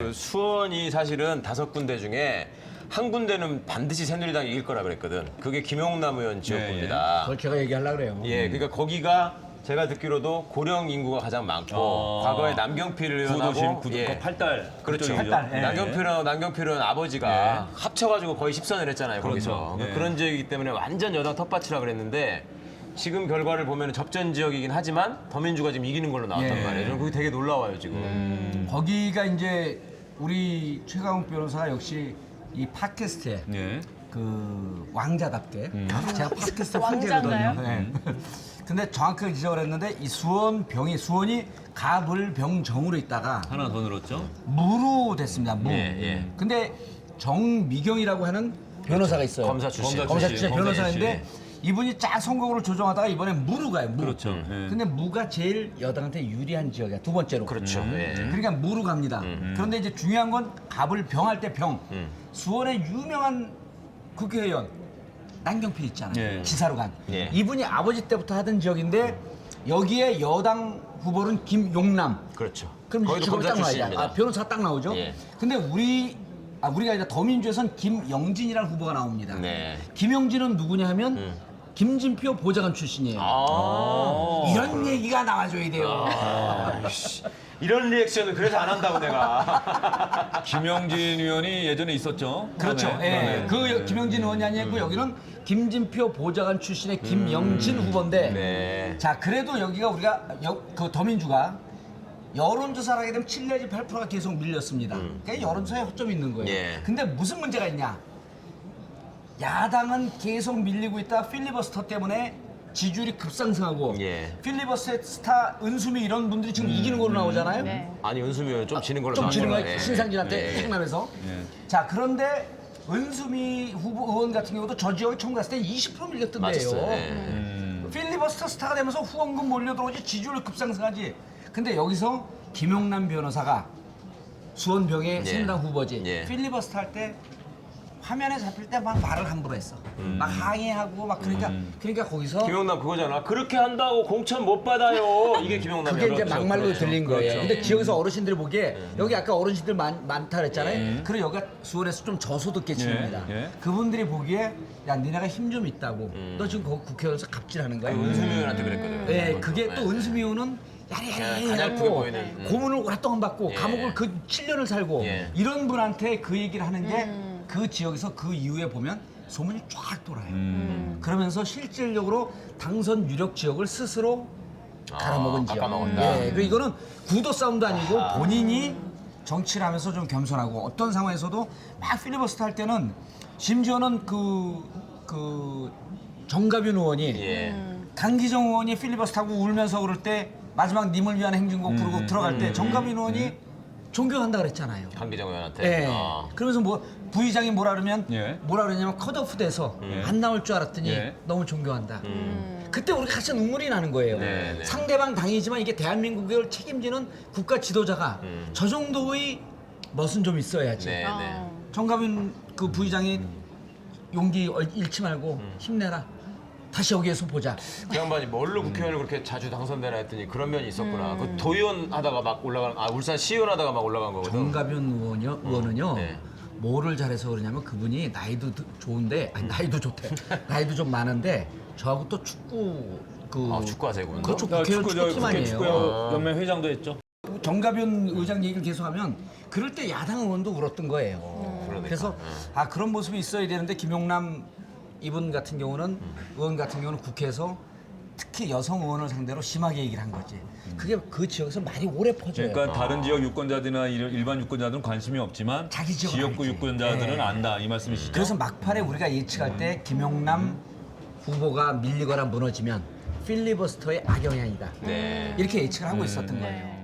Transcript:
수원이 사실은 5군데 중에 한 군데는 반드시 새누리당이 이길 거라 그랬거든. 그게 김용남 의원 지역구입니다. 그걸 제가 얘기하려고 그래요. 예, 그러니까 거기가 제가 듣기로도 고령 인구가 가장 많고 과거에 남경필 의원하고 팔달 그렇죠. 팔달, 예. 남경필 의원 아버지가 합쳐가지고 거의 10선을 했잖아요. 거기서. 그렇죠. 예. 그런 지역이기 때문에 완전 여당 텃밭이라 그랬는데 지금 결과를 보면 접전 지역이긴 하지만 더민주가 지금 이기는 걸로 나왔단 예. 말이에요. 저는 그게 되게 놀라워요 지금. 거기가 이제 우리 최강욱 변호사가 역시 이 팟캐스트에 예. 그 왕자답게 제가 팟캐스트 왕자인가요? 황제거든요. 네. 근데 정확하게 지적을 했는데 이 수원이 가불병정으로 있다가 하나 더 늘었죠? 무로 됐습니다. 무. 예. 근데 정미경이라고 하는 변호사가 있어요. 검사 출신. 검사 출신 검사 변호사인데 이분이 쫙 선거구를 조정하다가 이번에 무로 가요. 무. 그렇죠. 예. 근데 무가 제일 여당한테 유리한 지역이야. 두 번째로. 그렇죠. 예. 그러니까 무로 갑니다. 그런데 이제 중요한 건 갑을 병할 때 병. 수원의 유명한 국회의원 남경필 있잖아요. 예. 지사로 간. 예. 이분이 아버지 때부터 하던 지역인데 여기에 여당 후보는 김용남. 그렇죠. 그럼 거기도 직업이 검사 딱 나와야 출신입니다. 아, 변호사가 딱 나오죠. 예. 근데 우리가 아니라 더민주에선 김영진이라는 후보가 나옵니다. 네. 김영진은 누구냐 하면 김진표 보좌관 출신이에요. 이런 얘기가 나와줘야 돼요. 이런 리액션을 그래서 안 한다고 내가. 김영진 의원이 예전에 있었죠? 그렇죠. 네. 예. 그 김영진 의원이 아니고 여기는 김진표 보좌관 출신의 김영진 후보인데 네. 자 그래도 여기가 우리가 그 더민주가 여론조사를 하게 되면 7 내지 8%가 계속 밀렸습니다. 그러니까 여론조사에 허점이 있는 거예요. 예. 근데 무슨 문제가 있냐? 야당은 계속 밀리고 있다. 필리버스터 때문에 지지율이 급상승하고 예. 필리버스터 은수미 이런 분들이 지금 이기는 걸로 나오잖아요. 네. 아니 은수미 의원 좀 지는 걸로 좀 지는 나왔죠. 거예요. 예. 신상진한테 예. 생나면서. 자 그런데 은수미 후보 의원 같은 경우도 저 지역에 처음 갔을 때 20% 밀렸던데요. 맞았어요. 예. 필리버스터 스타가 되면서 후원금 몰려들어오지 지지율이 급상승하지. 근데 여기서 김용남 변호사가 수원병의 새누리당 후보지. 예. 필리버스터 할 때 화면에 잡힐 때 막 말을 함부로 했어. 막 항의하고 막 그러니까 거기서 김용남 그거잖아. 그렇게 한다고 공천 못 받아요. 이게 김용남이야. 그게 이제 그렇죠. 막말로 그렇죠. 들린 거예요. 그렇죠. 근데 지역에서 어르신들이 보기에 여기 아까 어르신들 많다 그랬잖아요. 그리고 여기가 수원에서 좀 저소득계층입니다. 예. 그분들이 보기에 야 니네가 힘 좀 있다고. 너 지금 거기 국회의원에서 갑질하는 거야. 은수미 의원한테 그랬거든. 네, 그게 또 은수미 의원은 가냘프게 야리야리하고 보이는, 고문을 오랫동안 받고 예. 감옥을 그 7년을 살고 예. 이런 분한테 그 얘기를 하는 게 그 지역에서 그 이후에 보면 소문이 쫙 돌아요. 그러면서 실질적으로 당선 유력 지역을 스스로 갈아먹은 지역. 깎아먹었다. 예, 그 이거는 구도 싸움도 아니고 본인이 정치를 하면서 좀 겸손하고 어떤 상황에서도 막 필리버스터 할 때는 심지어는 그 정가빈 의원이 예. 강기정 의원이 필리버스터하고 울면서 그럴 때 마지막 님을 위한 행진곡 부르고 들어갈 때 정가빈 의원이 존경한다 그랬잖아요. 강기정 의원한테. 예. 아. 그러면서 뭐 부의장이 뭐라 그러면 예. 뭐라 그러냐면 컷오프 돼서 안 나올 줄 알았더니 예. 너무 존경한다. 그때 우리 같이 눈물이 나는 거예요. 네. 상대방 당이지만 이게 대한민국을 책임지는 국가 지도자가 저 정도의 멋은 좀 있어야지. 네. 정가빈 그 부의장이 용기 잃지 말고 힘내라. 다시 여기에서 보자. 그 양반이 뭘로 국회의원을 그렇게 자주 당선되나 했더니 그런 면이 있었구나. 그 도의원 하다가 막 올라간, 울산 시의원 하다가 막 올라간 거거든. 정가빈 의원은요. 네. 뭐를 잘해서 그러냐면 그분이 나이도 좋은데 아니 나이도 좋대. 나이도 좀 많은데 저하고 또 축구 축구 하세요, 그분. 그렇죠. 국회의원 축구팀 축구 아니에요. 연맹 회장도 했죠. 정가빈 의장 얘기를 계속하면 그럴 때 야당 의원도 울었던 거예요. 그러니까. 그래서 그런 모습이 있어야 되는데 김용남 이분 같은 경우는 의원 같은 경우는 국회에서 특히 여성 의원을 상대로 심하게 얘기를 한 거지. 그게 그 지역에서 많이 오래 퍼져요. 그러니까 다른 지역 유권자들이나 일반 유권자들은 관심이 없지만 자기 지역은 지역구 알지. 유권자들은 네. 안다 이 말씀이시죠? 그래서 막판에 우리가 예측할 때 김용남 후보가 밀리거나 무너지면 필리버스터의 악영향이다. 네. 이렇게 예측을 하고 있었던 거예요.